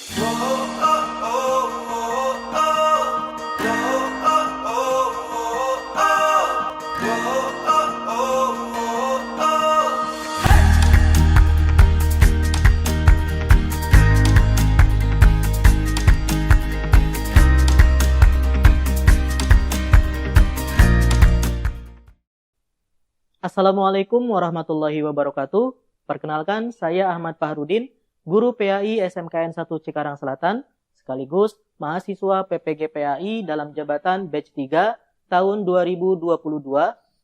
Assalamualaikum warahmatullahi wabarakatuh. Perkenalkan, saya Ahmad Fahrudin, guru PAI SMKN 1 Cikarang Selatan, sekaligus mahasiswa PPG PAI dalam jabatan batch 3 tahun 2022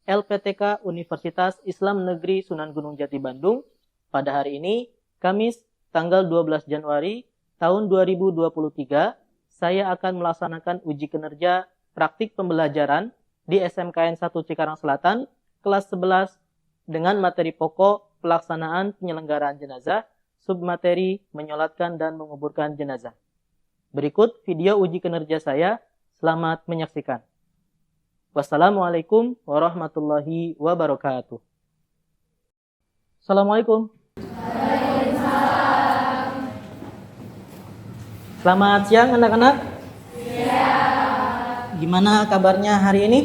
LPTK Universitas Islam Negeri Sunan Gunung Jati Bandung. Pada hari ini, Kamis tanggal 12 Januari tahun 2023, saya akan melaksanakan uji kinerja praktik pembelajaran di SMKN 1 Cikarang Selatan kelas 11 dengan materi pokok pelaksanaan penyelenggaraan jenazah, submateri menyolatkan dan menguburkan jenazah. Berikut video uji kinerja saya. Selamat menyaksikan. Wassalamualaikum warahmatullahi wabarakatuh. Assalamualaikum. Selamat siang anak-anak. Gimana kabarnya hari ini?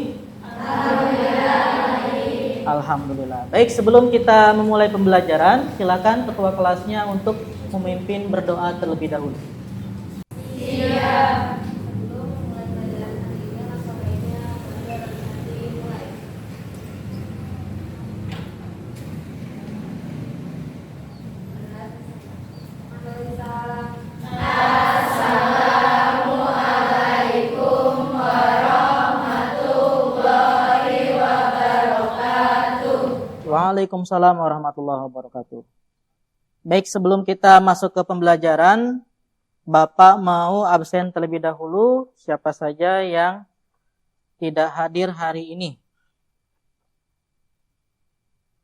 Alhamdulillah. Baik, sebelum kita memulai pembelajaran, silakan ketua kelasnya untuk memimpin berdoa terlebih dahulu. Iya. Waalaikumsalam warahmatullahi wabarakatuh. Baik, sebelum kita masuk ke pembelajaran, Bapak mau absen terlebih dahulu siapa saja yang tidak hadir hari ini.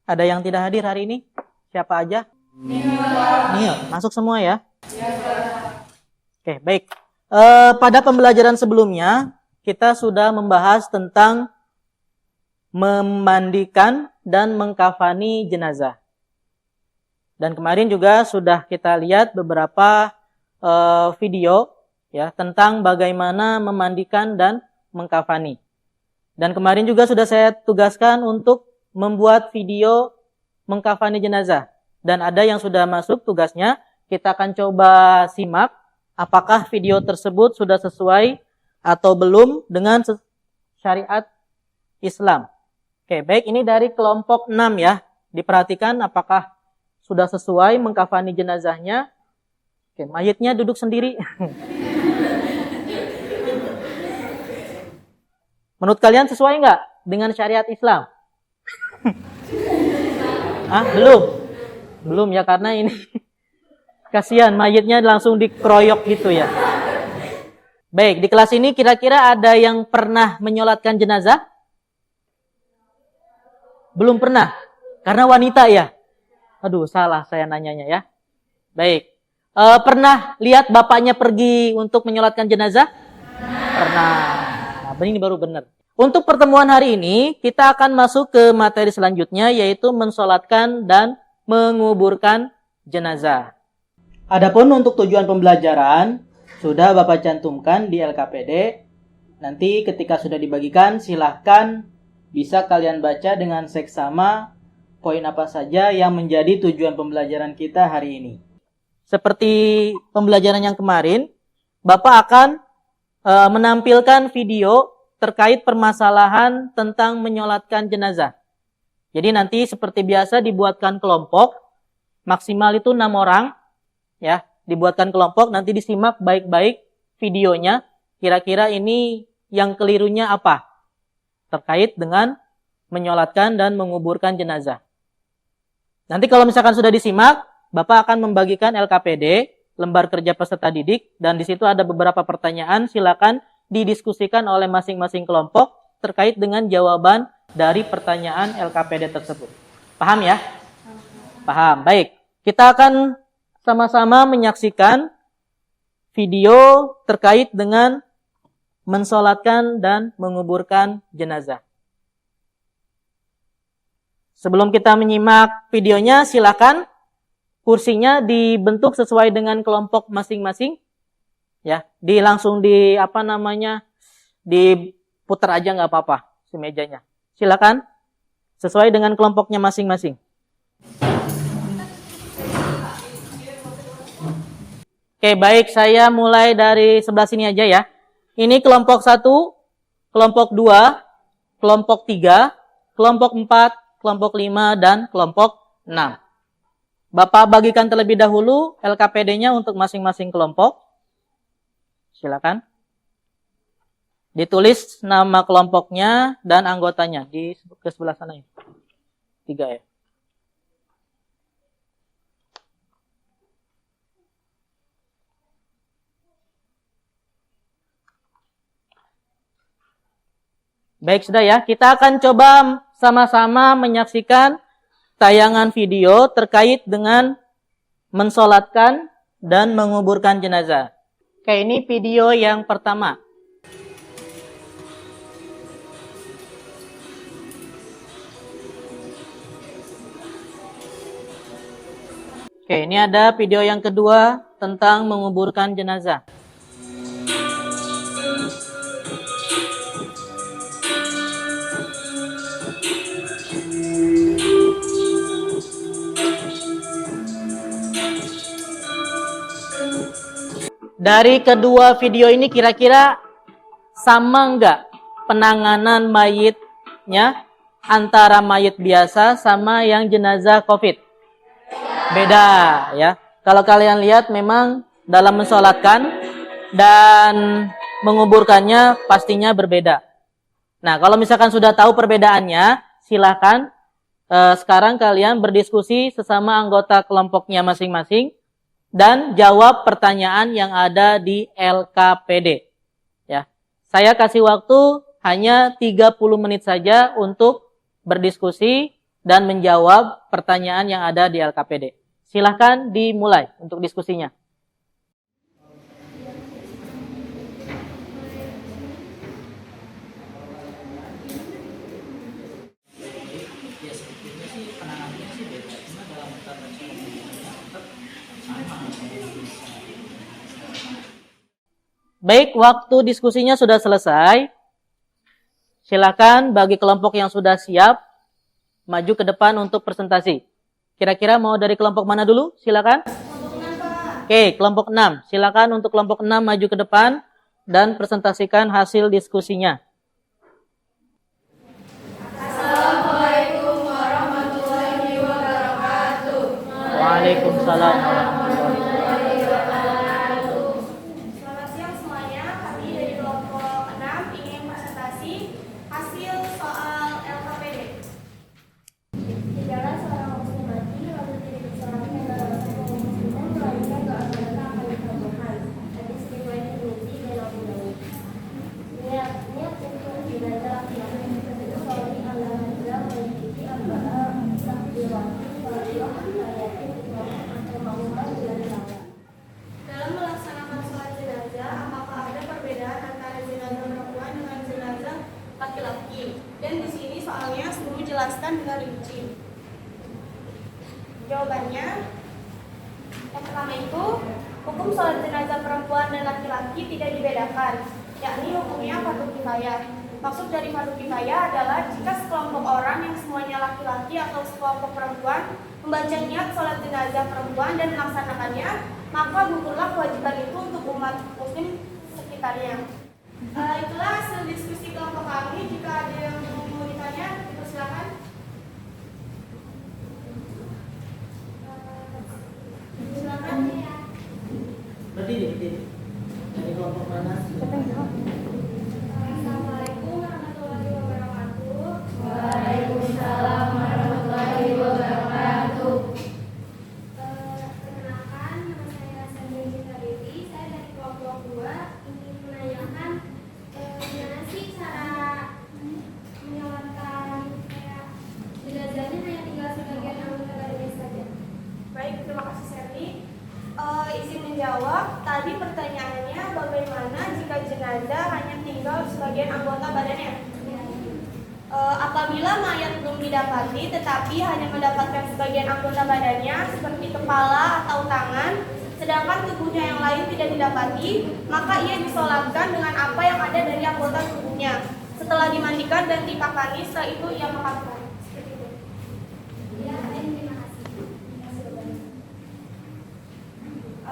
Ada yang tidak hadir hari ini? Siapa aja? Nil, masuk semua ya? Oke, baik. Pada pembelajaran sebelumnya, kita sudah membahas tentang memandikan dan mengkafani jenazah. Dan kemarin juga sudah kita lihat beberapa video ya tentang bagaimana memandikan dan mengkafani. Dan kemarin juga sudah saya tugaskan untuk membuat video mengkafani jenazah. Dan ada yang sudah masuk tugasnya, kita akan coba simak apakah video tersebut sudah sesuai atau belum dengan syariat Islam. Oke, baik, ini dari kelompok 6 ya. Diperhatikan apakah sudah sesuai mengkafani jenazahnya. Oke, mayitnya duduk sendiri. Menurut kalian sesuai nggak dengan syariat Islam? Belum? Belum ya, karena ini kasihan mayitnya langsung dikeroyok gitu ya. Baik, di kelas ini kira-kira ada yang pernah menyolatkan jenazah? Belum pernah? Karena wanita ya? Aduh, salah saya nanyanya ya. Baik. Pernah lihat bapaknya pergi untuk menyolatkan jenazah? Pernah. Nah, ini baru benar. Untuk pertemuan hari ini, kita akan masuk ke materi selanjutnya, yaitu mensolatkan dan menguburkan jenazah. Adapun untuk tujuan pembelajaran, sudah Bapak cantumkan di LKPD. Nanti ketika sudah dibagikan, silahkan bisa kalian baca dengan seksama poin apa saja yang menjadi tujuan pembelajaran kita hari ini. Seperti pembelajaran yang kemarin, Bapak akan menampilkan video terkait permasalahan tentang menyolatkan jenazah. Jadi nanti seperti biasa dibuatkan kelompok, maksimal itu 6 orang, ya, dibuatkan kelompok, nanti disimak baik-baik videonya, kira-kira ini yang kelirunya apa terkait dengan menyolatkan dan menguburkan jenazah. Nanti kalau misalkan sudah disimak, Bapak akan membagikan LKPD, lembar kerja peserta didik, dan di situ ada beberapa pertanyaan, silakan didiskusikan oleh masing-masing kelompok terkait dengan jawaban dari pertanyaan LKPD tersebut. Paham ya? Paham. Baik, kita akan sama-sama menyaksikan video terkait dengan mensolatkan dan menguburkan jenazah. Sebelum kita menyimak videonya, silakan kursinya dibentuk sesuai dengan kelompok masing-masing. Ya, diputar aja nggak apa-apa si mejanya. Silakan sesuai dengan kelompoknya masing-masing. Oke, baik, saya mulai dari sebelah sini aja ya. Ini kelompok 1, kelompok 2, kelompok 3, kelompok 4, kelompok 5, dan kelompok 6. Bapak bagikan terlebih dahulu LKPD-nya untuk masing-masing kelompok. Silakan. Ditulis nama kelompoknya dan anggotanya ke sebelah sana ya. 3 ya. Baik, sudah ya. Kita akan coba sama-sama menyaksikan tayangan video terkait dengan mensolatkan dan menguburkan jenazah. Oke, ini video yang pertama. Oke, ini ada video yang kedua tentang menguburkan jenazah. Dari kedua video ini kira-kira sama enggak penanganan mayitnya antara mayit biasa sama yang jenazah COVID? Beda ya. Kalau kalian lihat memang dalam mensolatkan dan menguburkannya pastinya berbeda. Nah, kalau misalkan sudah tahu perbedaannya, silakan sekarang kalian berdiskusi sesama anggota kelompoknya masing-masing dan jawab pertanyaan yang ada di LKPD. Ya. Saya kasih waktu hanya 30 menit saja untuk berdiskusi dan menjawab pertanyaan yang ada di LKPD. Silahkan dimulai untuk diskusinya. Baik, waktu diskusinya sudah selesai. Silakan bagi kelompok yang sudah siap, maju ke depan untuk presentasi. Kira-kira mau dari kelompok mana dulu? Silakan. Oke, kelompok 6. Silakan untuk kelompok 6 maju ke depan dan presentasikan hasil diskusinya. Assalamualaikum warahmatullahi wabarakatuh. Waalaikumsalam. Selamat siang semuanya. Kami dari kelompok 6 ingin presentasi hasil soal LKPD. Tidaklah seorang muslim mati lalu tidak bersolat pada orang musliman melainkan doa mereka akan dikabulkan. Hadis riwayat Tirmidzi dan Abu Dawud. Niat untuk jenazah laki-laki itu soleh al-hamzah mengikuti arba'ah takbirati wal ayatin atau ma'umah dengan lawan. Dalam melaksanakan sholat jenazah, apakah ada perbedaan antara jenazah perempuan dengan jenazah laki-laki? Dan di sini soalnya sudah dijelaskan dengan rinci. Jawabannya, yang pertama itu, hukum sholat jenazah perempuan dan laki-laki tidak dibedakan, yakni hukumnya fardu kifayah. Maksud dari fardu kifayah adalah jika sekelompok orang yang semuanya laki-laki atau sekelompok perempuan membaca niat sholat jenazah perempuan dan melaksanakannya, maka gugurlah kewajiban itu untuk umat muslim sekitarnya. Itulah hasil diskusi kelompok kami. Jika ada yang mau ditanya, silakan. Silakan. Berarti dari kelompok mana? Assalamualaikum warahmatullahi wabarakatuh. Waalaikumsalam warahmatullahi wabarakatuh. Perkenalkan, nama saya Sandra Gita Dewi. Saya dari kelompok 2 ingin menanyakan gimana sih cara menyolatkan jenazahnya hanya tinggal sebagian anggota badannya saja. Baik, terima kasih Serni. Izin menjawab, tadi pertanyaannya bagaimana jika jenazah hanya tinggal sebagian anggota badannya? Apabila mayat belum didapati tetapi hanya mendapatkan sebagian anggota badannya seperti kepala atau tangan, sedangkan tubuhnya yang lain tidak didapati, maka ia disolatkan dengan apa yang ada dari anggota tubuhnya. Setelah dimandikan dan dipakani, setelah itu ia memakan. Seperti itu.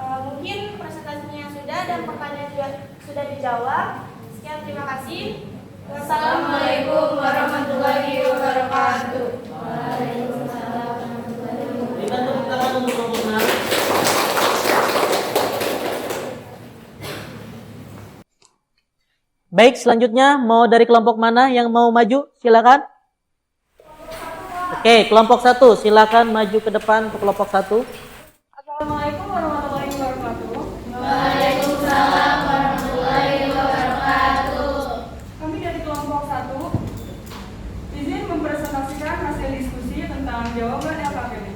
Mungkin presentasinya sudah dan pertanyaan juga sudah dijawab. Sekian, terima kasih. Wassalamualaikum warahmatullahi wabarakatuh. Berikan tepuk tangan untuk kelompok 6. Baik, selanjutnya mau dari kelompok mana yang mau maju? Silakan. Oke, kelompok 1, silakan maju ke depan ke kelompok 1. Assalamualaikum warahmatullahi wabarakatuh. Waalaikumsalam warahmatullahi wabarakatuh. Kami dari kelompok 1 izin mempresentasikan hasil diskusi tentang jawaban LKPD.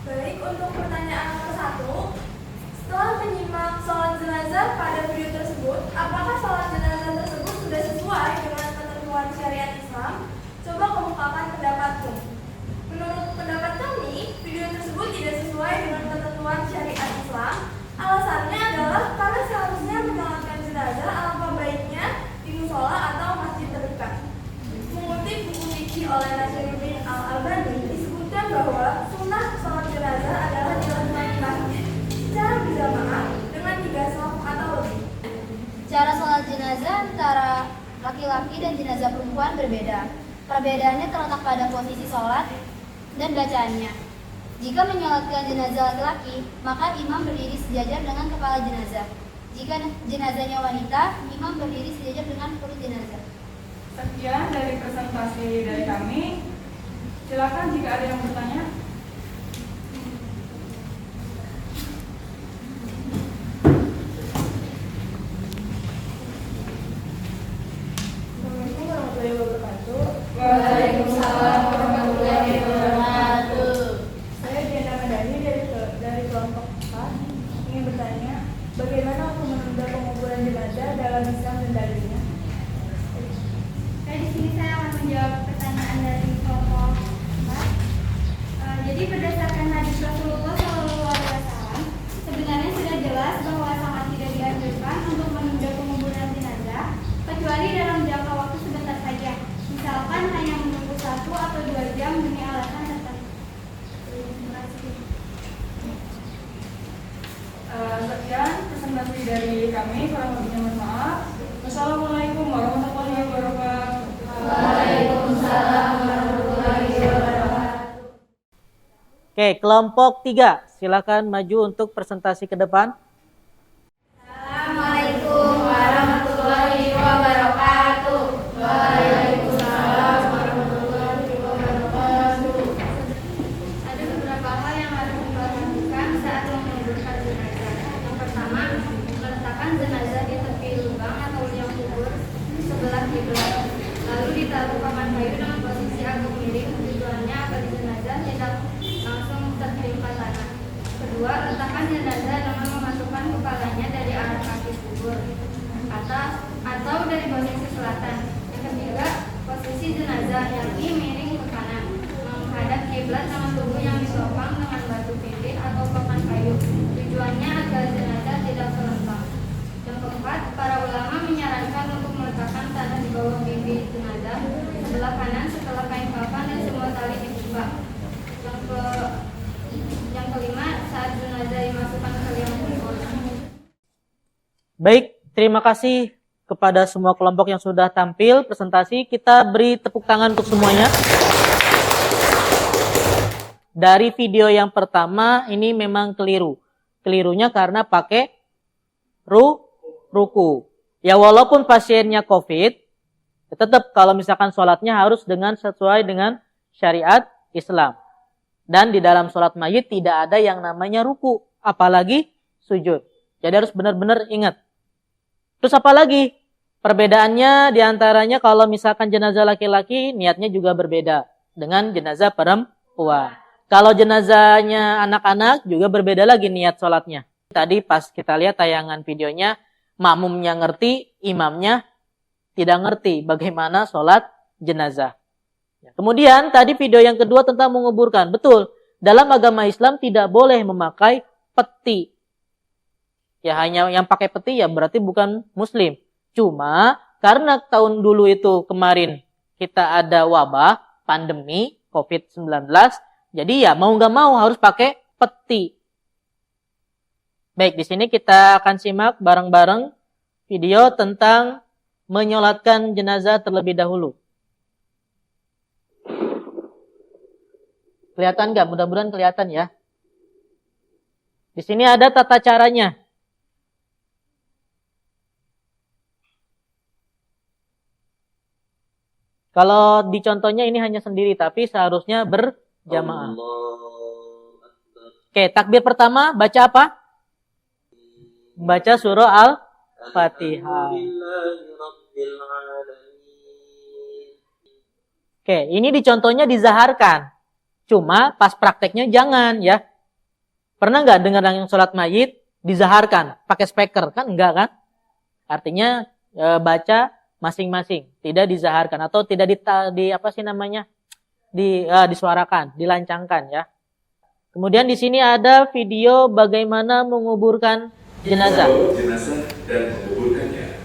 Baik, untuk pertanyaan nomor 1, setelah menyimak sholat jenazah pada video tersebut, apakah sholat jenazah tersebut sudah sesuai dengan ketentuan syariat Islam? Coba kemukakan pendapatmu. Menurut pendapat kami, video tersebut tidak sesuai dengan ketentuan syariat Islam. Alasannya adalah karena seharusnya menyolatkan jenazah alangkah baiknya di musola atau masjid terdekat. Mengutip buku Fikih oleh Nasiruddin Al-Albani, disebutkan bahwa sunnah sholat jenazah adalah dilakukan di masjid secara berjamaah dengan 3 shaf atau lebih. Cara sholat jenazah antara laki-laki dan jenazah perempuan berbeda. Perbedaannya terletak pada posisi sholat dan bacaannya. Jika menyolatkan jenazah laki-laki, maka imam berdiri sejajar dengan kepala jenazah. Jika jenazahnya wanita, imam berdiri sejajar dengan perut jenazah. Sekian dari presentasi dari kami. Silakan jika ada yang bertanya. Assalamualaikum warahmatullahi wabarakatuh. Waalaikumsalam warahmatullahi wabarakatuh. Saya Diana Madani dari kelompok 4 ingin bertanya, bagaimana untuk menunda penguburan jenazah dalam Islam dan dalilnya? Di sini saya akan menjawab pertanyaan dari kelompok 4. Jadi berdasarkan hadis Rasulullah SAW, sebenarnya sudah jelas bahwa sangat tidak dianjurkan untuk menunda penguburan jenazah kecuali dalam jangka waktu sebentar saja. Misalkan hanya menunggu 1 atau 2 jam demi alasan tertentu. Terima kasih. Sekian presentasi dari kami. Kurang lebihnya mohon maaf. Wassalamualaikum warahmatullahi wabarakatuh. Waalaikumsalam warahmatullahi wabarakatuh. Oke, kelompok 3, silakan maju untuk presentasi ke depan. Assalamualaikum warahmatullahi wabarakatuh. Waalaikumsalam warahmatullahi wabarakatuh. Ada beberapa hal yang harus diperhatikan saat menguburkan jenazah. Yang pertama, meletakkan jenazah di tepi lubang atau liang kubur sebelah kiblat. Lalu ditaruh papan kayu dengan posisi agak miring, tujuannya agar jenazah tidak langsung tertimpa tanah. Kedua, letakkan jenazah dengan memasukkan kepalanya dari arah kaki kubur atau dari posisi selatan. Yang ketiga, posisi jenazah yakni miring ke kanan, menghadap kiblat dengan tubuh yang ditopang dengan batu pimpin atau papan kayu. Tujuannya agar jenazah tidak terlentang. Yang keempat, para ulama menyarankan untuk meletakkan tanah di bawah pipi jenazah sebelah kanan setelah kain kafan dan semua tali dibuka. Yang kelima, saat jenazah dimasukkan ke liang kubur. Baik, terima kasih kepada semua kelompok yang sudah tampil presentasi. Kita beri tepuk tangan untuk semuanya. Dari video yang pertama ini memang keliru. Kelirunya karena pakai ruku. Ya walaupun pasiennya COVID, tetap kalau misalkan sholatnya harus sesuai dengan syariat Islam. Dan di dalam sholat mayit tidak ada yang namanya ruku, apalagi sujud. Jadi harus benar-benar ingat. Terus apa lagi? Perbedaannya diantaranya kalau misalkan jenazah laki-laki niatnya juga berbeda dengan jenazah perempuan. Kalau jenazahnya anak-anak juga berbeda lagi niat sholatnya. Tadi pas kita lihat tayangan videonya, makmumnya ngerti, imamnya tidak ngerti bagaimana sholat jenazah. Kemudian tadi video yang kedua tentang menguburkan. Betul, dalam agama Islam tidak boleh memakai peti. Ya hanya yang pakai peti ya berarti bukan muslim. Cuma karena tahun dulu itu kemarin kita ada wabah, pandemi COVID-19, jadi ya mau nggak mau harus pakai peti. Baik, di sini kita akan simak bareng-bareng video tentang menyolatkan jenazah terlebih dahulu. Kelihatan nggak? Mudah-mudahan kelihatan ya. Di sini ada tata caranya. Kalau di contohnya ini hanya sendiri, tapi seharusnya berjamaah. Oke, takbir pertama baca apa? Baca surah Al-Fatihah. Oke, ini di contohnya dizaharkan. Cuma pas prakteknya jangan ya. Pernah nggak dengar yang sholat mayit dizaharkan pakai speaker? Kan enggak kan? Artinya baca masing-masing, tidak dizaharkan atau tidak disuarakan, dilancangkan ya. Kemudian di sini ada video bagaimana menguburkan jenazah. Jenazah dan menguburkannya.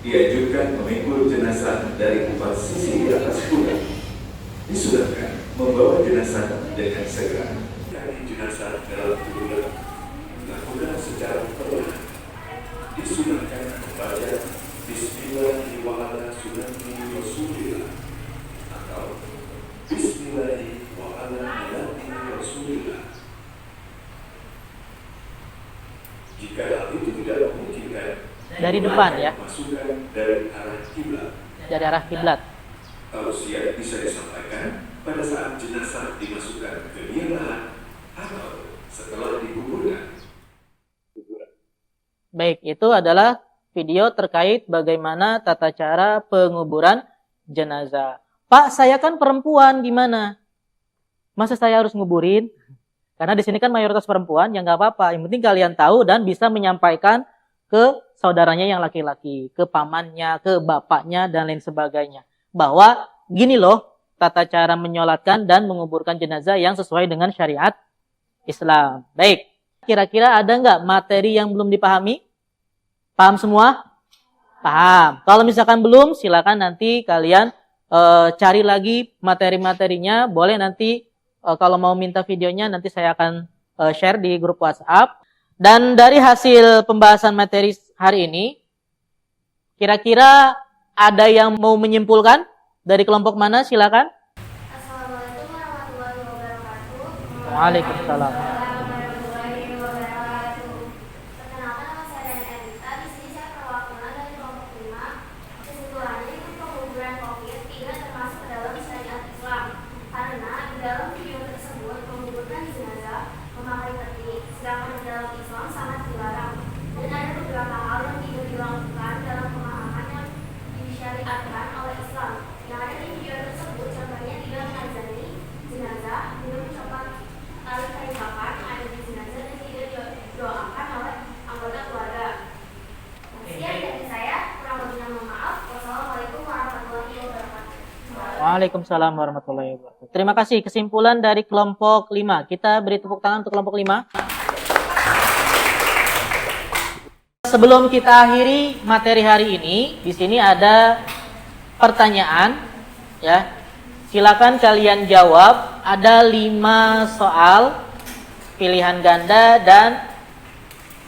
Dianjurkan memikul jenazah dari 4 sisi di atas kuda. Disunahkan membawa jenazah dengan segera. Dari jenazah dalam kuda dilakukan secara perlahan. Disunahkan membaca Bismillahirrahmanirrahim atau Bismillahirrahmanirrahim. Jika hal itu tidak memungkinkan, dari depan ya. masukkan dari arah kiblat. Dari arah kiblat. Tausiah bisa disampaikan pada saat jenazah dimasukkan ke liang lahat atau setelah dikuburkan. Baik, itu adalah video terkait bagaimana tata cara penguburan jenazah. Pak, saya kan perempuan, gimana? Masa saya harus nguburin? Karena di sini kan mayoritas perempuan, ya nggak apa-apa. Yang penting kalian tahu dan bisa menyampaikan ke saudaranya yang laki-laki, ke pamannya, ke bapaknya, dan lain sebagainya. Bahwa gini loh, tata cara menyolatkan dan menguburkan jenazah yang sesuai dengan syariat Islam. Baik, kira-kira ada nggak materi yang belum dipahami? Paham semua? Paham. Kalau misalkan belum, silakan nanti kalian cari lagi materi-materinya. Boleh nanti kalau mau minta videonya nanti saya akan share di grup WhatsApp. Dan dari hasil pembahasan materi hari ini, kira-kira ada yang mau menyimpulkan? Dari kelompok mana? Silakan. Assalamualaikum warahmatullahi wabarakatuh. Waalaikumsalam. Warahmatullahi wabarakatuh. Perkenalkan, nama saya Erita. Di sini saya perwakilan dari kelompok 5. Kesimpulannya, itu penguburan COVID tidak termasuk ke dalam syariat Islam. Karena di dalam video tersebut menguburkan jenazah memakai peti, sedangkan di dalam Islam sangat dilarang. Dan ada beberapa hal yang tidak dilakukan dalam pemahaman yang disyariatkan oleh Islam. Yang ada di video tersebut contohnya tidak mengazani jenazah, tidak mencopot tali kain bakar yang ada di jenazah dan tidak didoakan oleh anggota keluarga. Sekian dari saya, kurang lebihnya mohon maaf. Wassalamualaikum warahmatullahi wabarakatuh. Waalaikumsalam warahmatullahi wabarakatuh. Terima kasih. Kesimpulan dari kelompok 5. Kita beri tepuk tangan untuk kelompok 5. Sebelum kita akhiri materi hari ini, di sini ada pertanyaan, ya. Silakan kalian jawab. Ada 5 soal pilihan ganda dan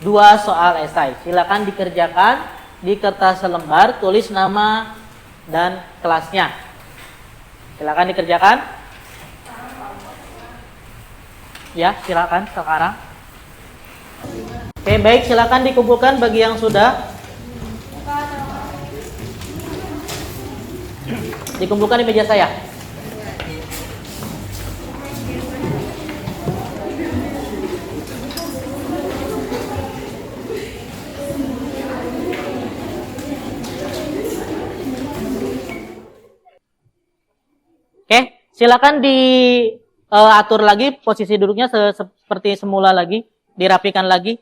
2 soal esai. Silakan dikerjakan di kertas selembar, tulis nama dan kelasnya. Silakan dikerjakan. Ya, silakan sekarang. Oke, baik, silakan dikumpulkan bagi yang sudah. Dikumpulkan di meja saya. Oke, silakan diatur lagi posisi duduknya seperti semula lagi, dirapikan lagi.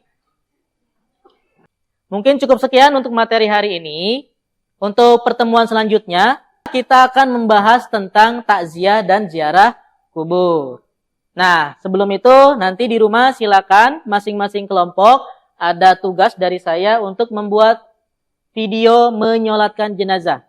Mungkin cukup sekian untuk materi hari ini. Untuk pertemuan selanjutnya, kita akan membahas tentang takziah dan ziarah kubur. Nah, sebelum itu nanti di rumah silakan masing-masing kelompok ada tugas dari saya untuk membuat video menyolatkan jenazah.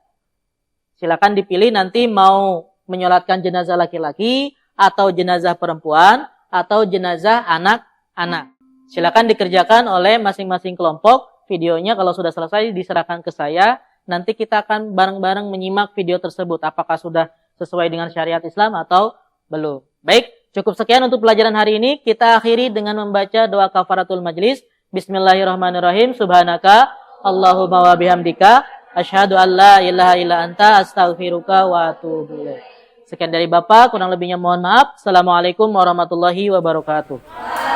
Silakan dipilih nanti mau menyolatkan jenazah laki-laki atau jenazah perempuan atau jenazah anak-anak. Silakan dikerjakan oleh masing-masing kelompok. Videonya kalau sudah selesai diserahkan ke saya. Nanti kita akan bareng-bareng menyimak video tersebut. Apakah sudah sesuai dengan syariat Islam atau belum. Baik, cukup sekian untuk pelajaran hari ini. Kita akhiri dengan membaca doa kafaratul majlis. Bismillahirrahmanirrahim. Subhanaka Allahumma wa bihamdika. Asyhadu an la ilaha illa anta astaghfiruka wa atubu ilaik. Sekian dari Bapak, kurang lebihnya mohon maaf. Assalamualaikum warahmatullahi wabarakatuh.